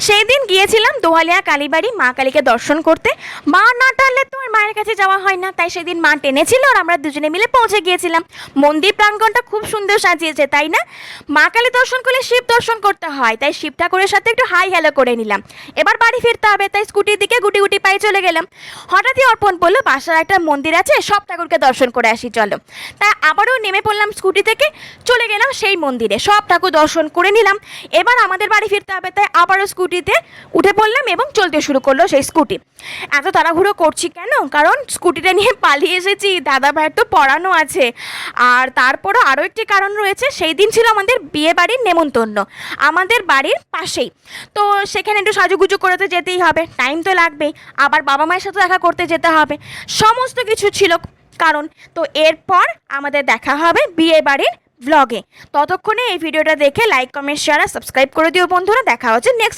সেই দিন গিয়েছিলাম দোহালিয়া কালীবাড়ি মা কালীকে দর্শন করতে। মা না টানলে তো আর মায়ের কাছে যাওয়া হয় না, তাই সেদিন মা টেনেছিল আর আমরা দুজনে মিলে পৌঁছে গিয়েছিলাম। মন্দির প্রাঙ্গণটা খুব সুন্দর সাজিয়েছে, তাই না? মা কালী দর্শন করলে শিব দর্শন করতে হয়, তাই শিব ঠাকুরের সাথে একটু হাই হ্যালো করে নিলাম। এবার বাড়ি ফিরতে হবে, তাই স্কুটির দিকে গুটি গুটি পায়ে চলে গেলাম। হঠাৎই অর্পণ বললো বাসার একটা মন্দির আছে, সব ঠাকুরকে দর্শন করে আসি চলো। তাই আবারও নেমে পড়লাম স্কুটি থেকে, চলে গেলাম সেই মন্দিরে, সব ঠাকুর দর্শন করে নিলাম। এবার আমাদের বাড়ি ফিরতে হবে, তাই আবারও স্কুটিতে উঠে পড়লাম এবং চলতে শুরু করলো সেই স্কুটি। এত তাড়াহুড়ো করছি কেন? কারণ স্কুটিটা নিয়ে পালিয়ে এসেছি, দাদা ভাইয়ের তো পড়ানো আছে। আর তারপরও আরও একটি কারণ রয়েছে, সেই দিন ছিল আমাদের বিয়ে বাড়ির নেমন্তন্ন, আমাদের বাড়ির পাশেই। তো সেখানে একটু সাজুগুজু করে তো যেতেই হবে, টাইম তো লাগবেই। আবার বাবা মায়ের সাথে দেখা করতে যেতে হবে, সমস্ত কিছু ছিল কারণ। তো এরপর আমাদের দেখা হবে বিয়ে বাড়ির ব্লগে। ততক্ষণে এই ভিডিওটা দেখে লাইক কমেন্ট শেয়ার আর সাবস্ক্রাইব করে দিও বন্ধুরা। দেখা হচ্ছে নেক্সট